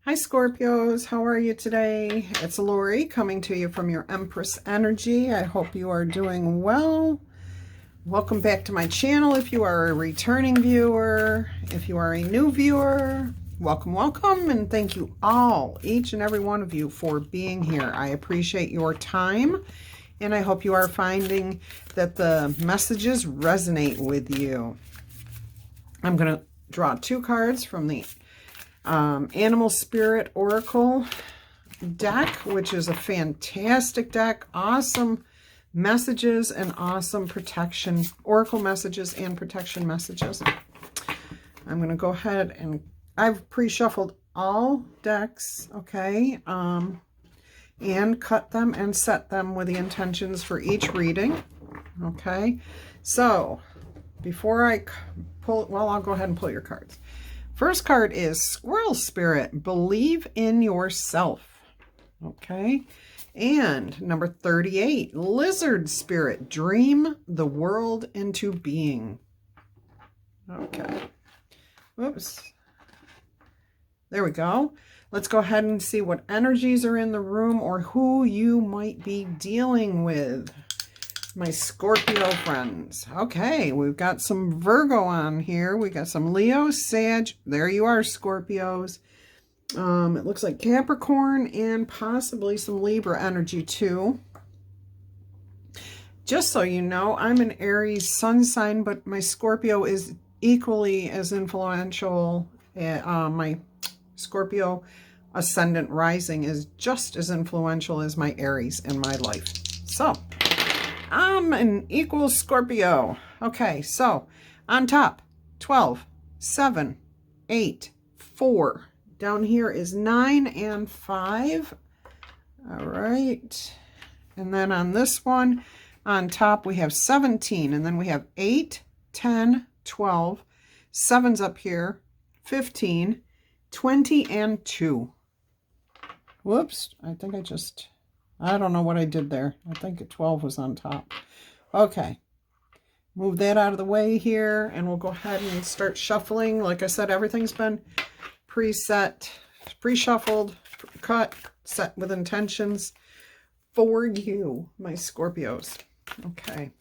Hi Scorpios, how are you today? It's Laurie coming to you from your Empress Energy. I hope you are doing well. Welcome back to my channel if you are a returning viewer. If you are a new viewer, welcome, and thank you all, each and every one of you, for being here. I appreciate your time, and I hope you are finding that the messages resonate with you. I'm going to draw two cards from the Animal Spirit Oracle deck, which is a fantastic deck. Awesome messages and awesome protection, oracle messages and protection messages. I'm going to go ahead and I've pre-shuffled all decks, okay, and cut them and set them with the intentions for each reading, okay. So before I pull, well, I'll go ahead and pull your cards. First card is Squirrel Spirit, believe in yourself. Okay. And number 38, Lizard Spirit, dream the world into being. Okay. Whoops. There we go. Let's go ahead and see what energies are in the room or who you might be dealing with. My Scorpio friends. Okay, we've got some Virgo on here. We got some Leo, Sag. There you are, Scorpios. It looks like Capricorn and possibly some Libra energy too. Just so you know, I'm an Aries sun sign, but my Scorpio is equally as influential. My Scorpio ascendant rising is just as influential as my Aries in my life. So I'm an equal Scorpio. Okay, so on top, 12, 7, 8, 4. Down here is 9 and 5. All right. And then on this one, on top, we have 17. And then we have 8, 10, 12. 7's up here, 15, 20, and 2. Whoops. I don't know what I did there. I think 12 was on top. Okay. Move that out of the way here, and we'll go ahead and start shuffling. Like I said, everything's been preset, pre-shuffled, cut, set with intentions for you, my Scorpios. Okay.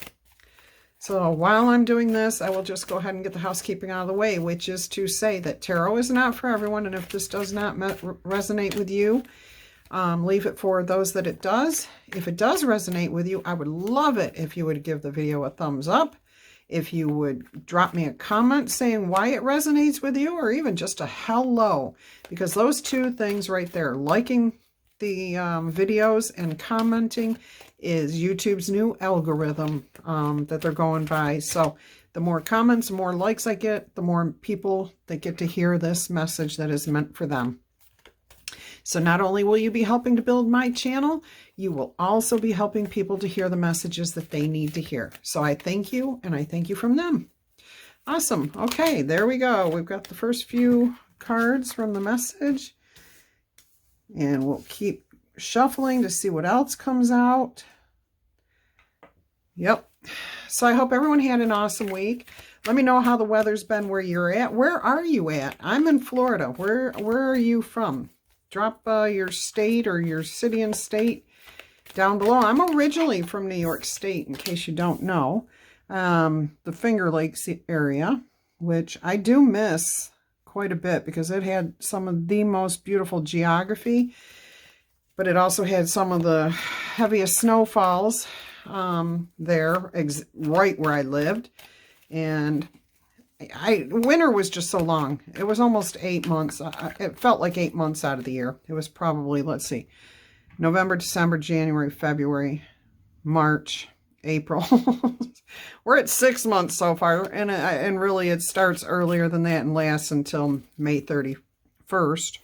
So while I'm doing this, I will just go ahead and get the housekeeping out of the way, which is to say that tarot is not for everyone, and if this does not resonate with you, leave it for those that it does. If it does resonate with you, I would love it if you would give the video a thumbs up, if you would drop me a comment saying why it resonates with you, or even just a hello, because those two things right there, liking the videos and commenting, is YouTube's new algorithm that they're going by. So the more comments, the more likes I get, the more people that get to hear this message that is meant for them. So not only will you be helping to build my channel, you will also be helping people to hear the messages that they need to hear. So I thank you, and I thank you from them. Awesome. Okay, there we go. We've got the first few cards from the message, and we'll keep shuffling to see what else comes out. Yep. So I hope everyone had an awesome week. Let me know how the weather's been where you're at. Where are you at? I'm in Florida. Where are you from? Drop your state or your city and state down below. I'm originally from New York State, in case you don't know. The Finger Lakes area, which I do miss quite a bit because it had some of the most beautiful geography, but it also had some of the heaviest snowfalls there, right where I lived. And winter was just so long. It was almost 8 months. It felt like 8 months out of the year. It was probably, let's see, November, December, January, February, March, April. We're at 6 months so far, and really it starts earlier than that and lasts until May 31st.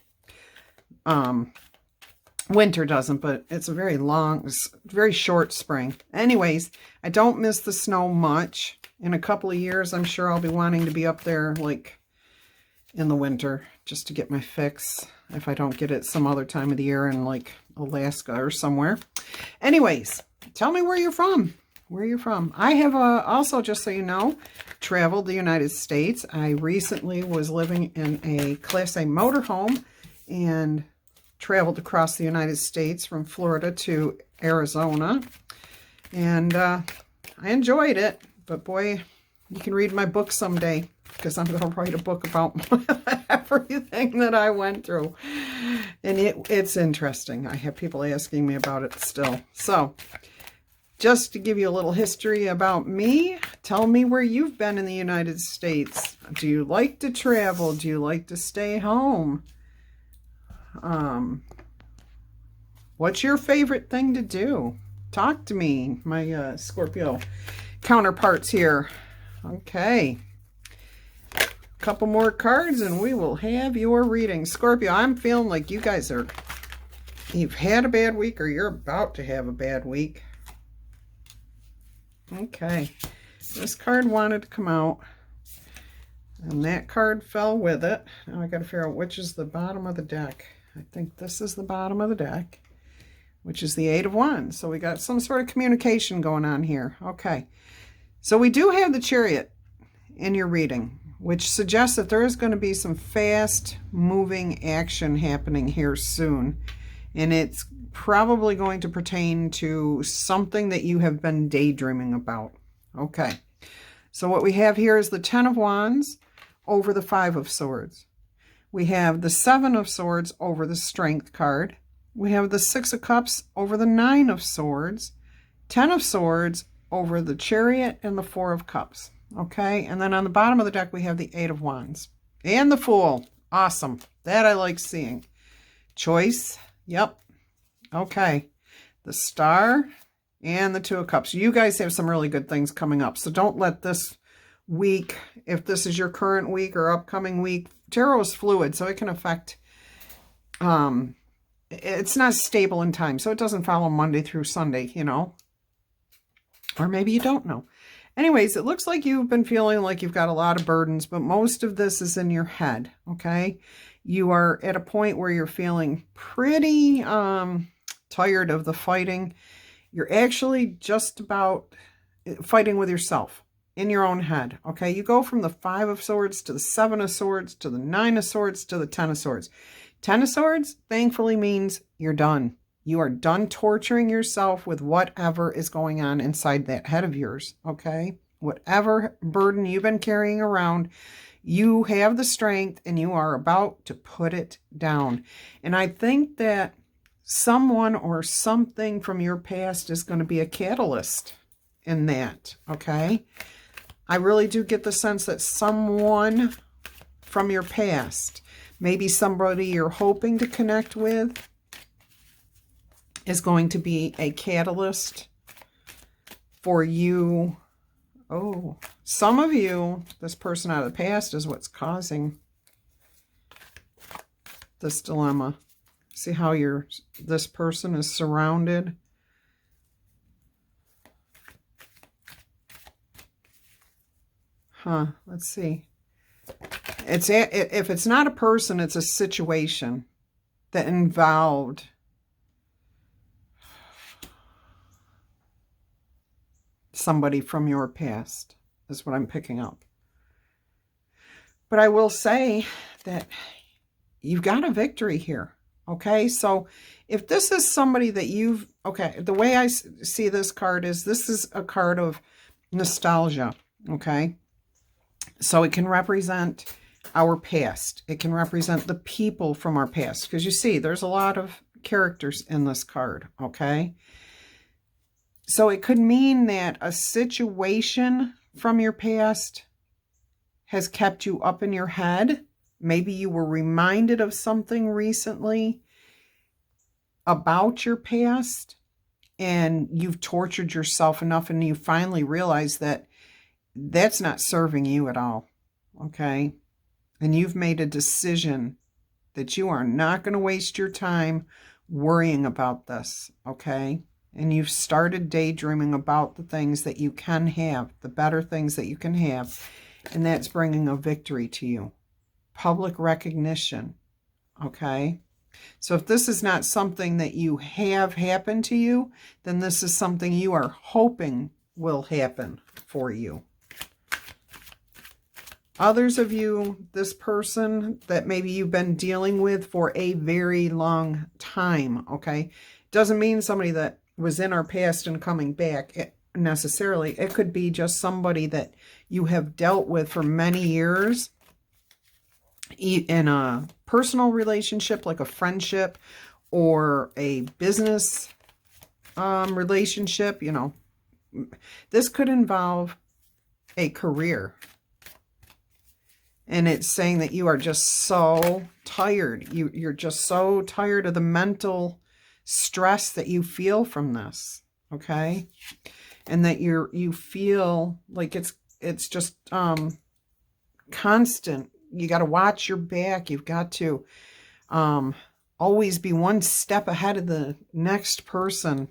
Winter doesn't, but it's a very long, very short spring. Anyways, I don't miss the snow much. In a couple of years, I'm sure I'll be wanting to be up there, like, in the winter, just to get my fix, if I don't get it some other time of the year in, like, Alaska or somewhere. Anyways, tell me where you're from. Where you're from. I have also, just so you know, traveled the United States. I recently was living in a Class A motorhome and traveled across the United States from Florida to Arizona. And I enjoyed it, but boy, you can read my book someday, because I'm going to write a book about everything that I went through. And it's interesting. I have people asking me about it still. So, just to give you a little history about me, tell me where you've been in the United States. Do you like to travel? Do you like to stay home? What's your favorite thing to do? Talk to me, my Scorpio counterparts here. Okay. Couple more cards and we will have your reading. Scorpio, I'm feeling like you guys you've had a bad week, or you're about to have a bad week. Okay. This card wanted to come out, and that card fell with it. Now I got to figure out which is the bottom of the deck. I think this is the bottom of the deck, which is the Eight of Wands. So we got some sort of communication going on here. Okay. So we do have the Chariot in your reading, which suggests that there is going to be some fast moving action happening here soon. And it's probably going to pertain to something that you have been daydreaming about. Okay. So what we have here is the Ten of Wands over the Five of Swords. We have the Seven of Swords over the Strength card. We have the Six of Cups over the Nine of Swords. Ten of Swords over the Chariot and the Four of Cups. Okay, and then on the bottom of the deck, we have the Eight of Wands. And the Fool. Awesome. That I like seeing. Choice. Yep. Okay. The Star and the Two of Cups. You guys have some really good things coming up. So don't let this week, if this is your current week or upcoming week, tarot is fluid, so it can affect, it's not stable in time. So it doesn't follow Monday through Sunday, you know. Or maybe you don't know. Anyways, it looks like you've been feeling like you've got a lot of burdens, but most of this is in your head, okay? You are at a point where you're feeling pretty tired of the fighting. You're actually just about fighting with yourself in your own head, okay? You go from the Five of Swords to the Seven of Swords to the Nine of Swords to the Ten of Swords. Ten of Swords, thankfully, means you're done. You are done torturing yourself with whatever is going on inside that head of yours, okay? Whatever burden you've been carrying around, you have the strength and you are about to put it down. And I think that someone or something from your past is going to be a catalyst in that, okay? I really do get the sense that someone from your past, maybe somebody you're hoping to connect with, is going to be a catalyst for you. Oh, some of you, this person out of the past is what's causing this dilemma. See how this person is surrounded? Let's see. If it's not a person, it's a situation that involved somebody from your past, is what I'm picking up. But I will say that you've got a victory here, okay? So if this is somebody that okay, the way I see this card is this is a card of nostalgia, okay? So it can represent our past. It can represent the people from our past. Because you see, there's a lot of characters in this card, okay? So it could mean that a situation from your past has kept you up in your head. Maybe you were reminded of something recently about your past, and you've tortured yourself enough and you finally realize that that's not serving you at all, okay? And you've made a decision that you are not going to waste your time worrying about this, okay? And you've started daydreaming about the things that you can have, the better things that you can have, and that's bringing a victory to you. Public recognition, okay? So if this is not something that you have happen to you, then this is something you are hoping will happen for you. Others of you, this person that maybe you've been dealing with for a very long time, okay? Doesn't mean somebody that was in our past and coming back necessarily. It could be just somebody that you have dealt with for many years in a personal relationship, like a friendship or a business relationship. You know, this could involve a career. And it's saying that you are just so tired. You're just so tired of the mental stress that you feel from this, okay? And that you feel like it's just constant. You got to watch your back. You've got to always be one step ahead of the next person.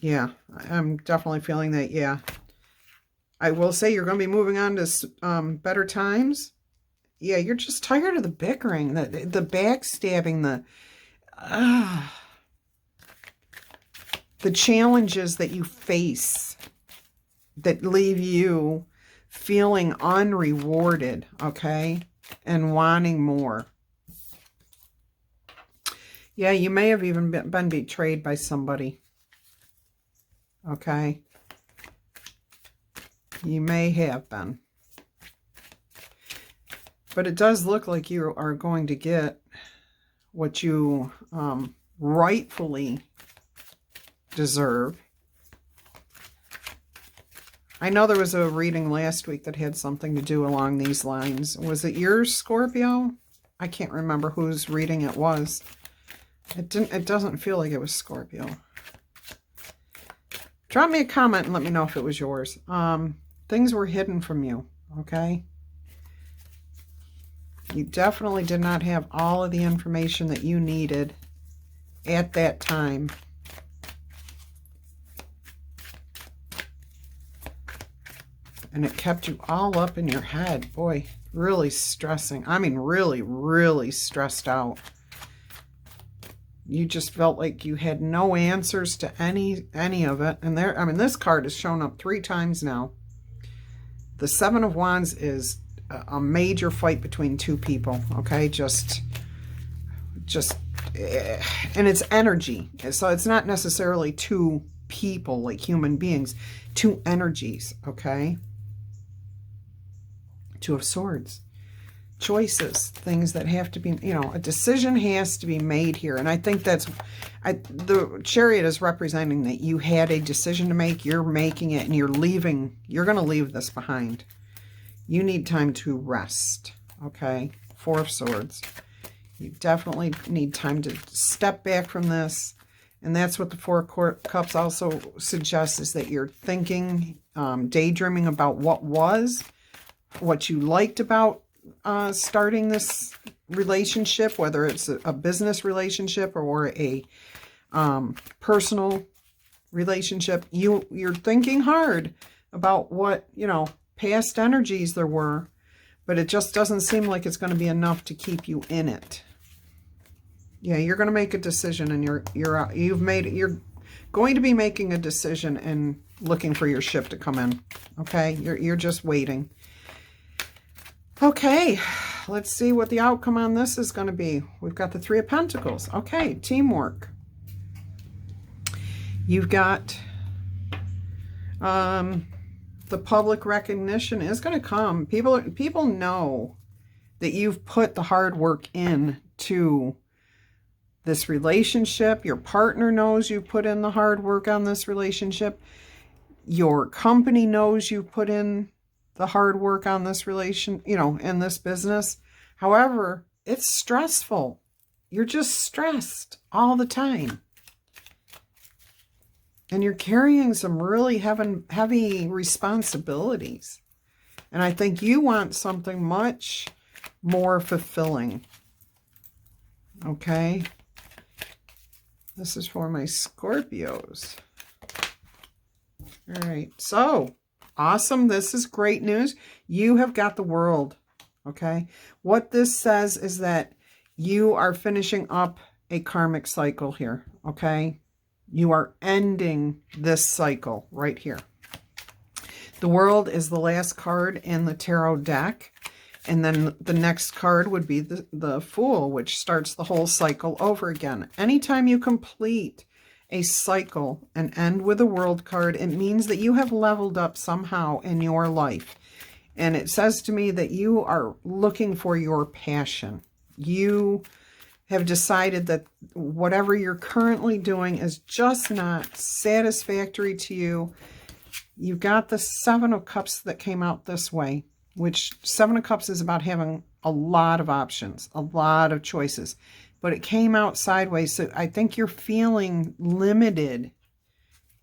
Yeah, I'm definitely feeling that, yeah. I will say you're going to be moving on to better times. Yeah, you're just tired of the bickering, the backstabbing, the challenges that you face that leave you feeling unrewarded, okay, and wanting more. Yeah, you may have even been betrayed by somebody, okay? You may have been. But it does look like you are going to get what you rightfully deserve. I know there was a reading last week that had something to do along these lines. Was it yours, Scorpio? I can't remember whose reading it was. It doesn't feel like it was Scorpio. Drop me a comment and let me know if it was yours. Things were hidden from you, okay? You definitely did not have all of the information that you needed at that time. And it kept you all up in your head. Boy, really stressing. I mean, really, really stressed out. You just felt like you had no answers to any of it. And there, I mean, this card has shown up 3 times now. The Seven of Wands is a major fight between 2 people, okay? Just, and it's energy. So it's not necessarily 2 people, like human beings, 2 energies, okay? 2 of Swords. Choices, things that have to be, you know, a decision has to be made here. And I think that's, the Chariot is representing that you had a decision to make, you're making it, and you're going to leave this behind. You need time to rest, okay? 4 of Swords. You definitely need time to step back from this. And that's what the 4 of Cups also suggests, is that you're thinking, daydreaming about what you liked about starting this relationship, whether it's a business relationship or a personal relationship. You're thinking hard about what, you know, past energies there were, but it just doesn't seem like it's going to be enough to keep you in it. Yeah, you're going to make a decision, and you're going to be making a decision and looking for your ship to come in. Okay, you're just waiting. Okay, let's see what the outcome on this is going to be. We've got the 3 of Pentacles. Okay, teamwork. You've got the public recognition is going to come. People know that you've put the hard work in to this relationship. Your partner knows you put in the hard work on this relationship. Your company knows you put in the hard work on this in this business. However, it's stressful. You're just stressed all the time. And you're carrying some really heavy responsibilities. And I think you want something much more fulfilling. Okay? This is for my Scorpios. All right. So, awesome. This is great news. You have got the world. Okay? What this says is that you are finishing up a karmic cycle here. Okay? You are ending this cycle right here. The World is the last card in the tarot deck. And then the next card would be the Fool, which starts the whole cycle over again. Anytime you complete a cycle and end with a World card, it means that you have leveled up somehow in your life. And it says to me that you are looking for your passion. You have decided that whatever you're currently doing is just not satisfactory to you. You got the Seven of Cups that came out this way, which Seven of Cups is about having a lot of options, a lot of choices. But it came out sideways, so I think you're feeling limited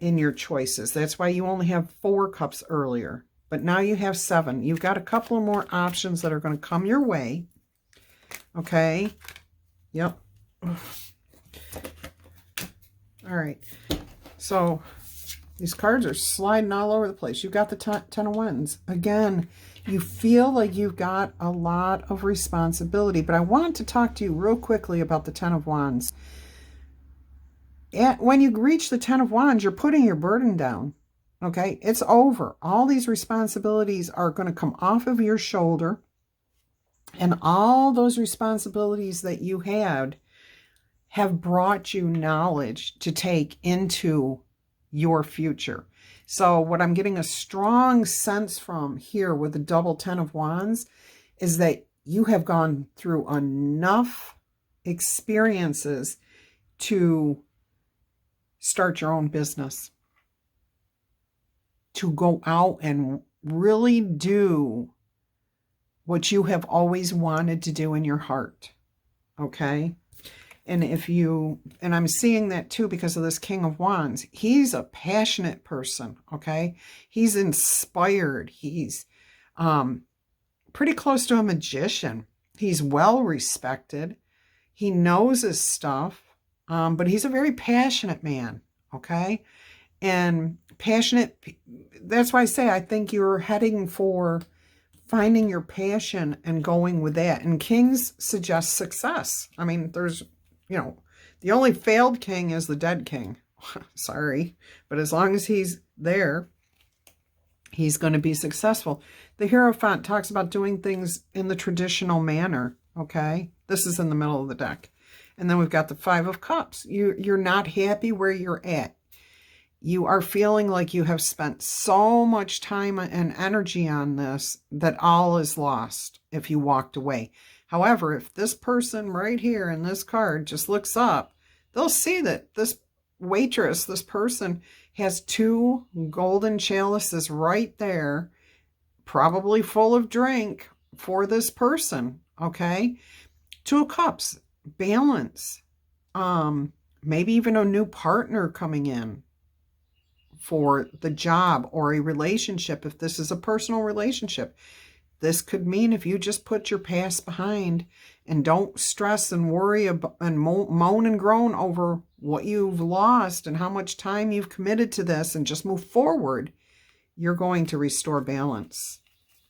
in your choices. That's why you only have 4 cups earlier. But now you have 7. You've got a couple of more options that are going to come your way. Okay? Yep. All right. So these cards are sliding all over the place. You've got the Ten of Wands. Again, you feel like you've got a lot of responsibility. But I want to talk to you real quickly about the Ten of Wands. When you reach the Ten of Wands, you're putting your burden down. Okay? It's over. All these responsibilities are going to come off of your shoulder. And all those responsibilities that you had have brought you knowledge to take into your future. So what I'm getting a strong sense from here with the double Ten of Wands is that you have gone through enough experiences to start your own business, to go out and really do what you have always wanted to do in your heart. Okay? And and I'm seeing that too because of this King of Wands. He's a passionate person, okay? He's inspired. He's pretty close to a magician. He's well respected. He knows his stuff, but he's a very passionate man, okay? And passionate, that's why I say I think you're heading for finding your passion and going with that. And kings suggest success. I mean, there's, the only failed king is the dead king. Sorry. But as long as he's there, he's going to be successful. The Hierophant talks about doing things in the traditional manner. Okay. This is in the middle of the deck. And then we've got the Five of Cups. You're not happy where you're at. You are feeling like you have spent so much time and energy on this that all is lost if you walked away. However, if this person right here in this card just looks up, they'll see that this waitress, this person, has 2 golden chalices right there, probably full of drink for this person, okay? 2 of Cups, balance, maybe even a new partner coming in for the job or a relationship. If this is a personal relationship, this could mean if you just put your past behind and don't stress and worry about, and moan and groan over what you've lost and how much time you've committed to this and just move forward, you're going to restore balance.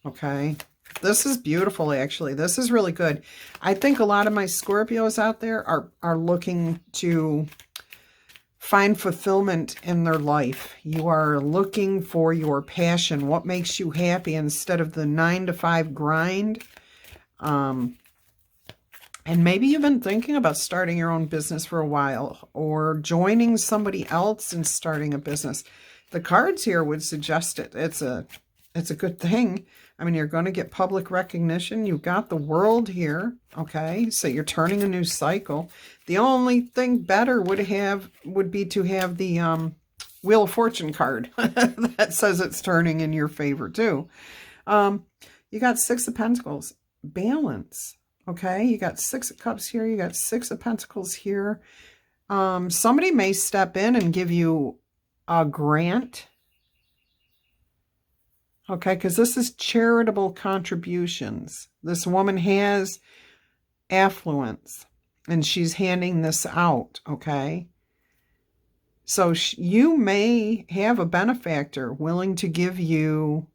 Okay? This is beautiful, actually. This is really good. I think a lot of my Scorpios out there are looking to find fulfillment in their life. You are looking for your passion, what makes you happy instead of the 9-to-5 grind. And maybe you've been thinking about starting your own business for a while or joining somebody else and starting a business. The cards here would suggest it. It's a good thing. I mean, you're going to get public recognition. You've got the World here, okay? So you're turning a new cycle. The only thing better would be to have the Wheel of Fortune card that says it's turning in your favor too. You got 6 of Pentacles, balance, okay? You got 6 of Cups here. You got 6 of Pentacles here. Somebody may step in and give you a grant. Okay, because this is charitable contributions. This woman has affluence, and she's handing this out, okay? So you may have a benefactor willing to give you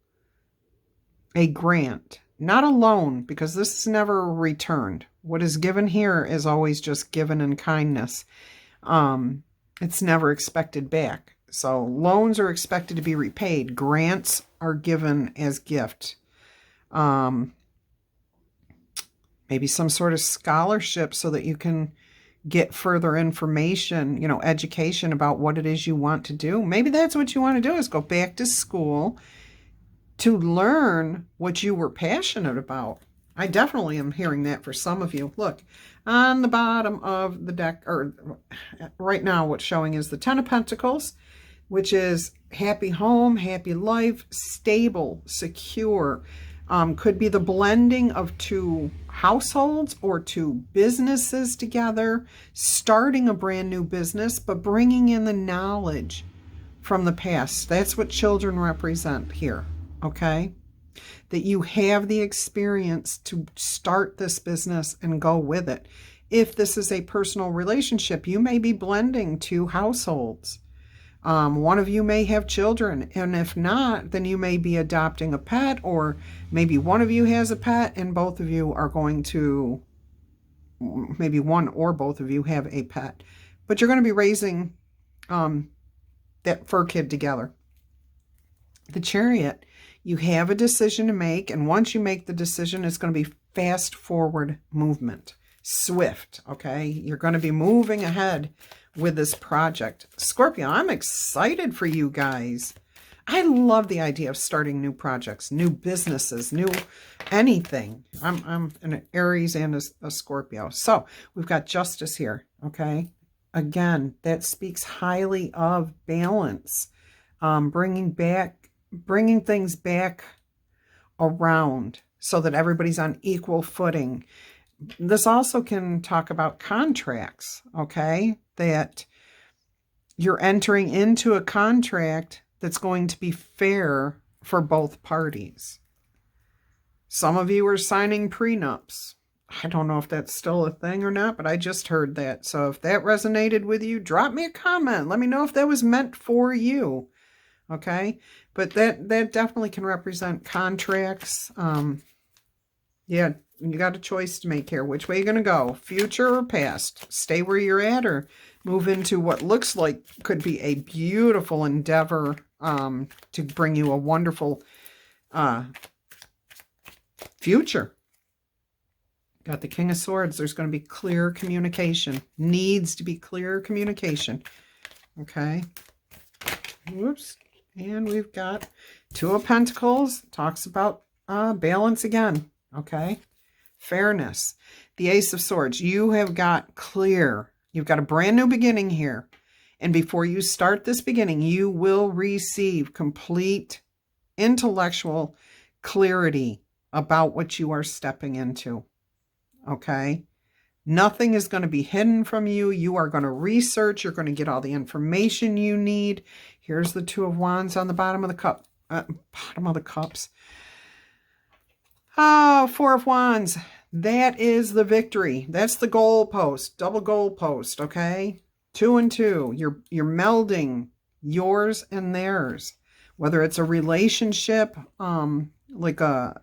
a grant, not a loan, because this is never returned. What is given here is always just given in kindness. It's never expected back. So loans are expected to be repaid. Grants are given as gift. Maybe some sort of scholarship so that you can get further information, you know, education about what it is you want to do. Maybe that's what you want to do, is go back to school to learn what you were passionate about. I definitely am hearing that for some of you. Look, on the bottom of the deck, or right now what's showing is the Ten of Pentacles, which is happy home, happy life, stable, secure. Could be the blending of two households or two businesses together, starting a brand new business, but bringing in the knowledge from the past. That's what children represent here, okay? That you have the experience to start this business and go with it. If this is a personal relationship, you may be blending two households. One of you may have children, and if not, then you may be adopting a pet, or maybe one of you has a pet and both of you are going to, maybe one or both of you have a pet, but you're going to be raising that fur kid together. The Chariot, you have a decision to make, and once you make the decision, it's going to be fast forward movement, swift, okay? You're going to be moving ahead with this project. Scorpio, I'm excited for you guys. I love the idea of starting new projects, new businesses, new anything. I'm an Aries and a Scorpio. So we've got Justice here, okay? Again, that speaks highly of balance, bringing things back around so that everybody's on equal footing. This also can talk about contracts, okay? That you're entering into a contract that's going to be fair for both parties. Some of you are signing prenups. I don't know if that's still a thing or not, but I just heard that. So if that resonated with you, drop me a comment. Let me know if that was meant for you. Okay? But that definitely can represent contracts. Yeah, you got a choice to make here. Which way are you going to go? Future or past? Stay where you're at or move into what looks like could be a beautiful endeavor to bring you a wonderful future. Got the King of Swords. There's going to be clear communication. Needs to be clear communication. Okay. Whoops. And we've got Two of Pentacles. Talks about balance again. Okay. Fairness. The Ace of Swords. You have got clear. You've got a brand new beginning here. And before you start this beginning, you will receive complete intellectual clarity about what you are stepping into. Okay? Nothing is going to be hidden from you. You are going to research. You're going to get all the information you need. Here's the Two of Wands on the bottom of the cup. Bottom of the cups. Oh, Four of Wands. That is the victory. That's the goal post. Double goal post, okay? 2 and 2. You're melding yours and theirs. Whether it's a relationship, like a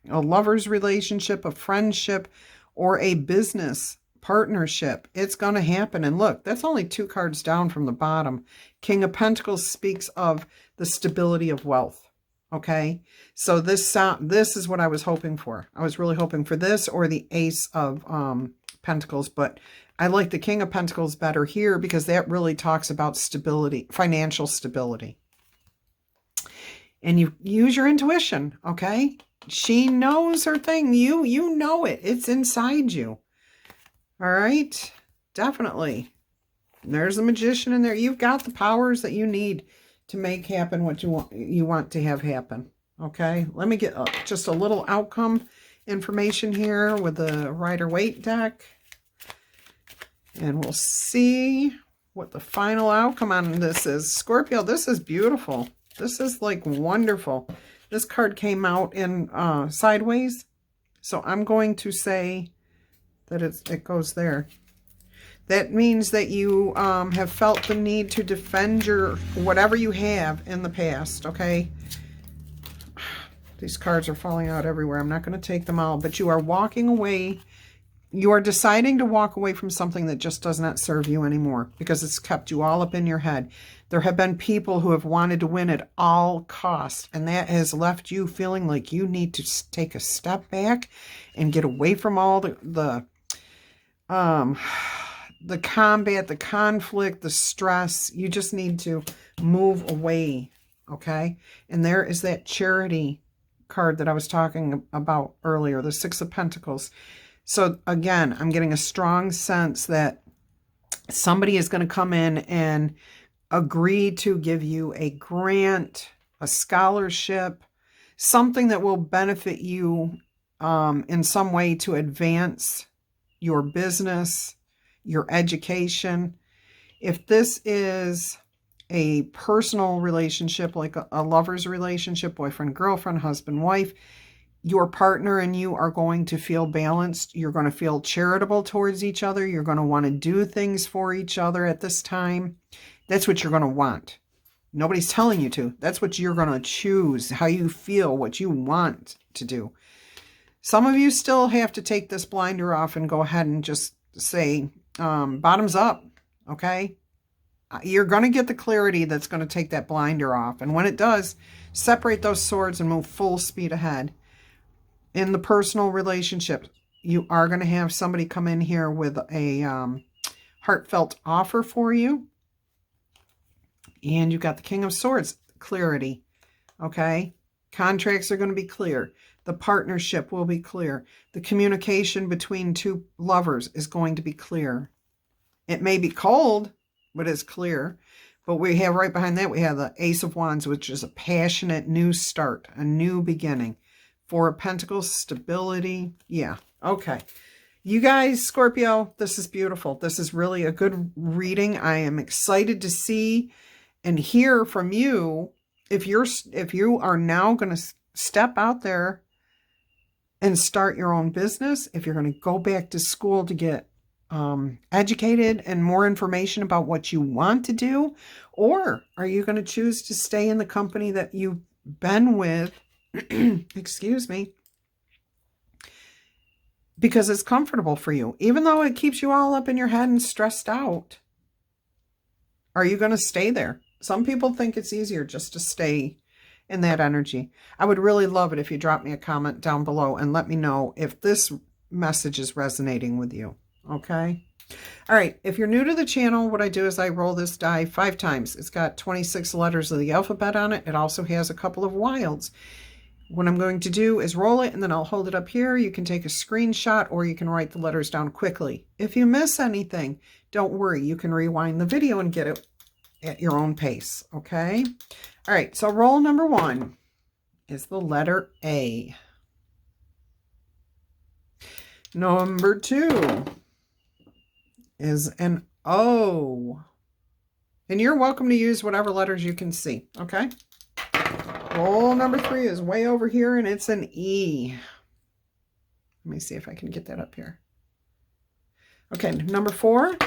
lover's relationship, a friendship, or a business partnership, it's going to happen. And look, that's only 2 cards down from the bottom. King of Pentacles speaks of the stability of wealth. Okay, so this is what I was hoping for. I was really hoping for this or the Ace of Pentacles, but I like the King of Pentacles better here because that really talks about stability, financial stability. And you use your intuition, okay? She knows her thing. You know it. It's inside you. All right? Definitely. And there's the Magician in there. You've got the powers that you need to make happen what you want to have happen. Okay? Let me get just a little outcome information here with the Rider-Waite deck. And we'll see what the final outcome on this is. Scorpio, this is beautiful. This is like wonderful. This card came out in sideways. So I'm going to say that it goes there. That means that you have felt the need to defend your whatever you have in the past, okay? These cards are falling out everywhere. I'm not going to take them all, but you are walking away You are deciding to walk away from something that just does not serve you anymore because it's kept you all up in your head. There have been people who have wanted to win at all costs, and that has left you feeling like you need to take a step back and get away from all the combat, the conflict, the stress. You just need to move away, okay? And there is that charity card that I was talking about earlier, the Six of Pentacles. So again, I'm getting a strong sense that somebody is going to come in and agree to give you a grant, a scholarship, something that will benefit you in some way to advance your business, your education. If this is a personal relationship, like a lover's relationship, boyfriend, girlfriend, husband, wife, your partner and you are going to feel balanced. You're going to feel charitable towards each other. You're going to want to do things for each other at this time. That's what you're going to want. Nobody's telling you to. That's what you're going to choose, how you feel, what you want to do. Some of you still have to take this blinder off and go ahead and just say, bottoms up, okay? You're going to get the clarity that's going to take that blinder off. And when it does, separate those swords and move full speed ahead. In the personal relationship, you are going to have somebody come in here with a heartfelt offer for you. And you've got the King of Swords, clarity, okay? Contracts are going to be clear. The partnership will be clear. The communication between two lovers is going to be clear. It may be cold, but it's clear. But we have right behind that, we have the Ace of Wands, which is a passionate new start, a new beginning. Four of Pentacles, stability. Yeah, okay. You guys, Scorpio, this is beautiful. This is really a good reading. I am excited to see and hear from you. If you are now going to step out there and start your own business, if you're going to go back to school to get educated and more information about what you want to do, or are you going to choose to stay in the company that you've been with, excuse me, because it's comfortable for you, even though it keeps you all up in your head and stressed out? Are you going to stay there? Some people think it's easier just to stay in that energy. I would really love it if you drop me a comment down below and let me know if this message is resonating with you. Okay. All right. If you're new to the channel, what I do is I roll this die 5 times. It's got 26 letters of the alphabet on it. It also has a couple of wilds. What I'm going to do is roll it and then I'll hold it up here. You can take a screenshot or you can write the letters down quickly. If you miss anything, don't worry. You can rewind the video and get it at your own pace. Okay. All right. So roll number 1 is the letter A. Number 2 is an O. And you're welcome to use whatever letters you can see. Okay. Roll number 3 is way over here and it's an E. Let me see if I can get that up here. Okay. Number 4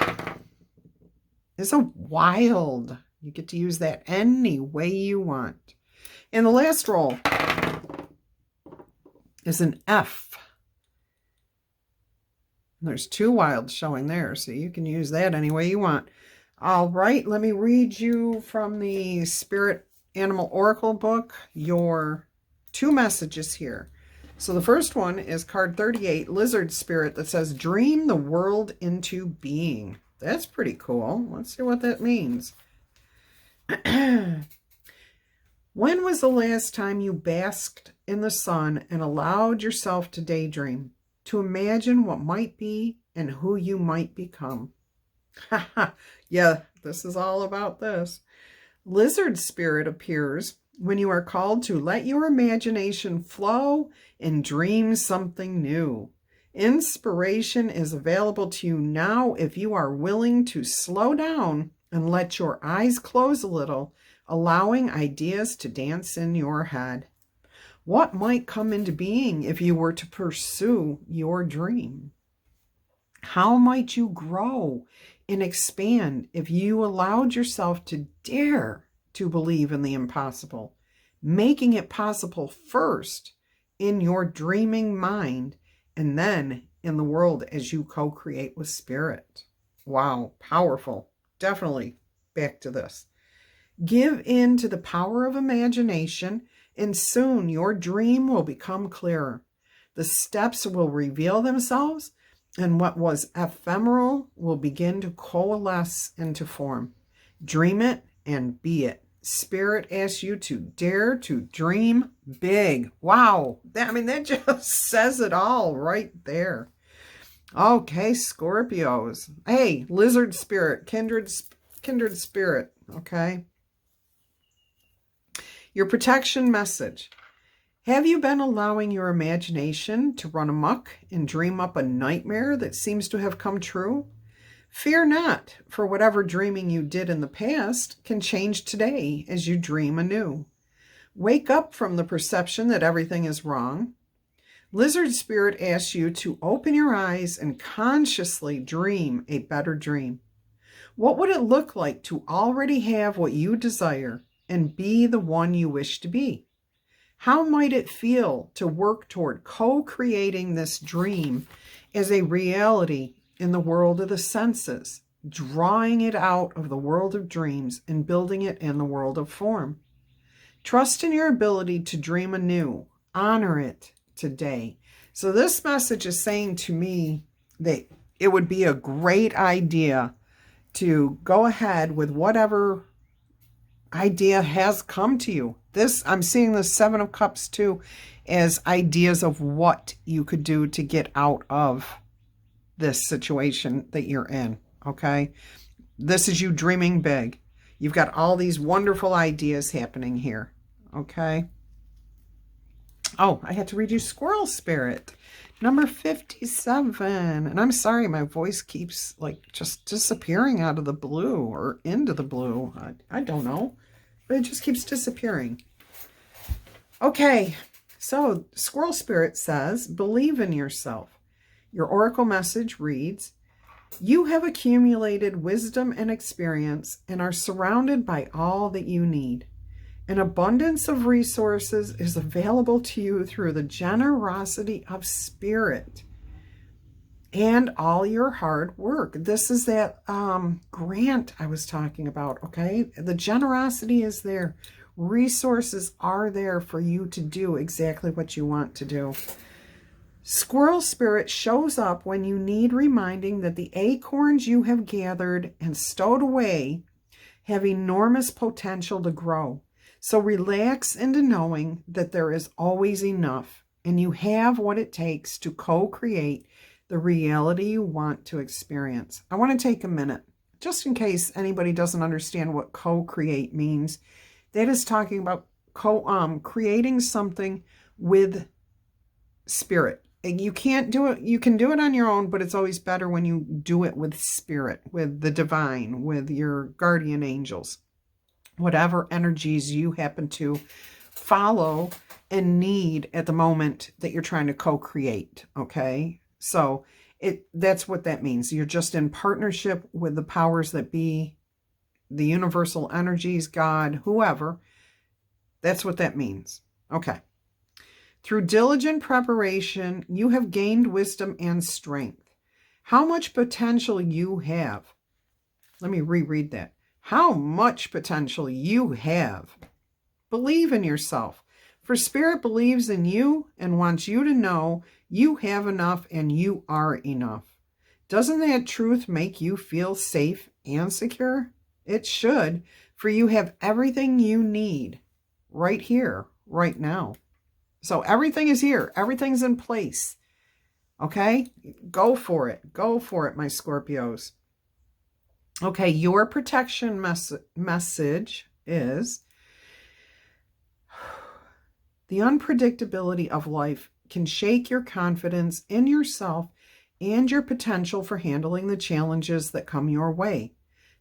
is a wild. You get to use that any way you want. And the last roll is an F. There's 2 wilds showing there, so you can use that any way you want. All right, let me read you from the Spirit Animal Oracle book your 2 messages here. So the first one is card 38, Lizard Spirit, that says, dream the world into being. That's pretty cool. Let's see what that means. When was the last time you basked in the sun and allowed yourself to daydream, to imagine what might be and who you might become? Yeah, this is all about this. Lizard Spirit appears when you are called to let your imagination flow and dream something new. Inspiration is available to you now if you are willing to slow down and let your eyes close a little, allowing ideas to dance in your head. What might come into being if you were to pursue your dream? How might you grow and expand if you allowed yourself to dare to believe in the impossible, making it possible first in your dreaming mind and then in the world as you co-create with spirit. Wow, powerful. Definitely back to this. Give in to the power of imagination, and soon your dream will become clearer. The steps will reveal themselves, and what was ephemeral will begin to coalesce into form. Dream it and be it. Spirit asks you to dare to dream big. Wow. That just says it all right there. Okay, Scorpios. Hey, lizard spirit, kindred spirit, okay? Your protection message. Have you been allowing your imagination to run amok and dream up a nightmare that seems to have come true? Fear not, for whatever dreaming you did in the past can change today as you dream anew. Wake up from the perception that everything is wrong. Lizard Spirit asks you to open your eyes and consciously dream a better dream. What would it look like to already have what you desire and be the one you wish to be? How might it feel to work toward co-creating this dream as a reality in the world of the senses, drawing it out of the world of dreams and building it in the world of form? Trust in your ability to dream anew. Honor it today. So this message is saying to me that it would be a great idea to go ahead with whatever idea has come to you. I'm seeing the Seven of Cups too as ideas of what you could do to get out of this situation that you're in, okay? This is you dreaming big. You've got all these wonderful ideas happening here, okay? Oh, I had to read you Squirrel Spirit, number 57. And I'm sorry, my voice keeps like just disappearing out of the blue or into the blue. I don't know, but it just keeps disappearing. Okay, so Squirrel Spirit says, believe in yourself. Your oracle message reads, you have accumulated wisdom and experience and are surrounded by all that you need. An abundance of resources is available to you through the generosity of spirit and all your hard work. This is that grant I was talking about, okay? The generosity is there. Resources are there for you to do exactly what you want to do. Squirrel Spirit shows up when you need reminding that the acorns you have gathered and stowed away have enormous potential to grow. So relax into knowing that there is always enough and you have what it takes to co-create the reality you want to experience. I want to take a minute, just in case anybody doesn't understand what co-create means. That is talking about creating something with spirit. You can't do it. You can do it on your own, but it's always better when you do it with spirit, with the divine, with your guardian angels. Whatever energies you happen to follow and need at the moment that you're trying to co-create, okay? So that's what that means. You're just in partnership with the powers that be, the universal energies, God, whoever. That's what that means. Okay. Through diligent preparation, you have gained wisdom and strength. How much potential you have. Let me reread that. How much potential you have. Believe in yourself, for Spirit believes in you and wants you to know you have enough and you are enough. Doesn't that truth make you feel safe and secure? It should, for you have everything you need right here, right now. So everything is here. Everything's in place. Okay? Go for it. Go for it, my Scorpios. Okay, your protection message is the unpredictability of life can shake your confidence in yourself and your potential for handling the challenges that come your way.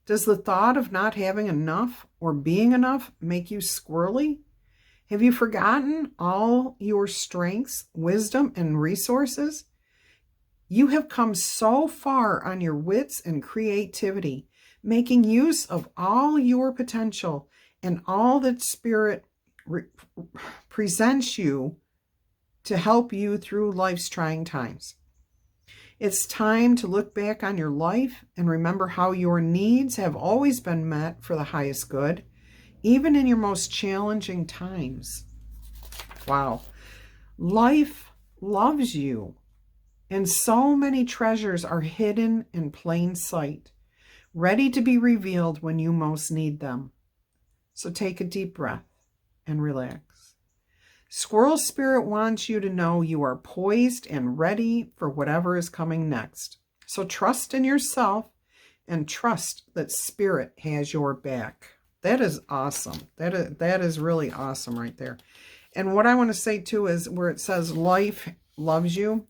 Does the thought of not having enough or being enough make you squirrely? Have you forgotten all your strengths, wisdom, and resources? You have come so far on your wits and creativity, making use of all your potential and all that Spirit presents you to help you through life's trying times. It's time to look back on your life and remember how your needs have always been met for the highest good, even in your most challenging times. Wow. Life loves you, and so many treasures are hidden in plain sight, ready to be revealed when you most need them. So take a deep breath and relax. Squirrel Spirit wants you to know you are poised and ready for whatever is coming next. So trust in yourself and trust that Spirit has your back. That is awesome. That is really awesome right there. And what I want to say too is where it says life loves you.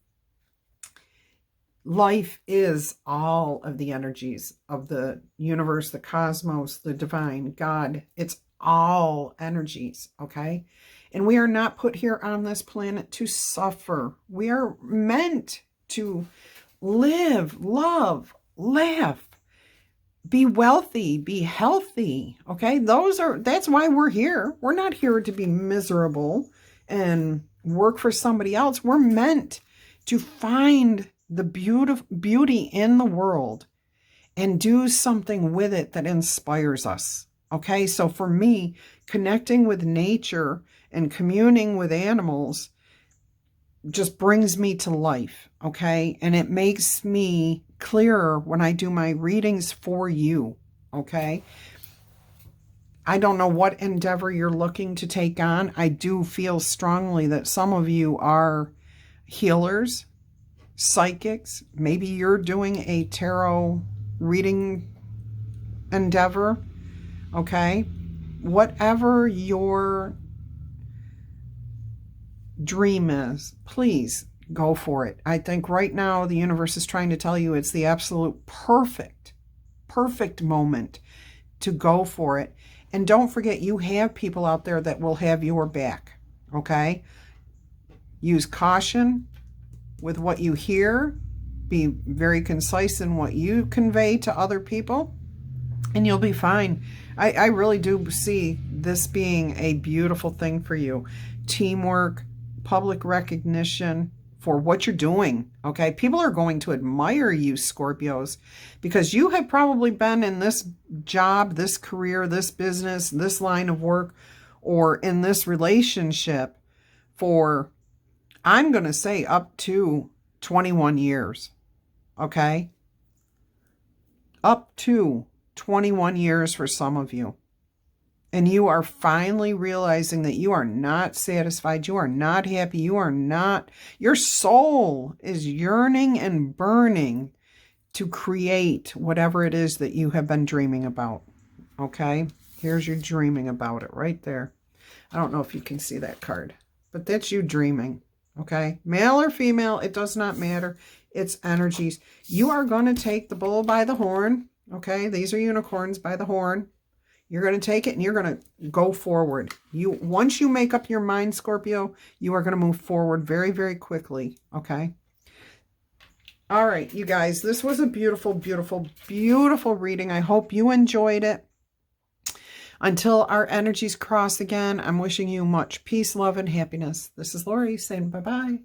Life is all of the energies of the universe, the cosmos, the divine, God. It's all energies, okay? And we are not put here on this planet to suffer. We are meant to live, love, laugh, be wealthy, be healthy, okay? That's why we're here. We're not here to be miserable and work for somebody else. We're meant to find the beauty in the world and do something with it that inspires us. Okay, so for me, connecting with nature and communing with animals just brings me to life, okay? And it makes me clearer when I do my readings for you, okay? I don't know what endeavor you're looking to take on. I do feel strongly that some of you are healers, psychics. Maybe you're doing a tarot reading endeavor, okay? Whatever your dream is, please go for it. I think right now the universe is trying to tell you it's the absolute perfect moment to go for it. And don't forget, you have people out there that will have your back, okay? Use caution with what you hear. Be very concise in what you convey to other people, and you'll be fine. I really do see this being a beautiful thing for you. Teamwork, public recognition for what you're doing, okay? People are going to admire you, Scorpios, because you have probably been in this job, this career, this business, this line of work, or in this relationship for, I'm going to say, up to 21 years, okay? Up to 21 years for some of you. And you are finally realizing that you are not satisfied. You are not happy. You are not, your soul is yearning and burning to create whatever it is that you have been dreaming about. Okay? Here's your dreaming about it right there. I don't know if you can see that card, but that's you dreaming. Okay? Male or female, it does not matter. It's energies. You are going to take the bull by the horn. Okay? These are unicorns by the horn. You're going to take it and you're going to go forward. Once you make up your mind, Scorpio, you are going to move forward very, very quickly. Okay? All right, you guys, this was a beautiful, beautiful, beautiful reading. I hope you enjoyed it. Until our energies cross again, I'm wishing you much peace, love, and happiness. This is Laurie saying bye-bye.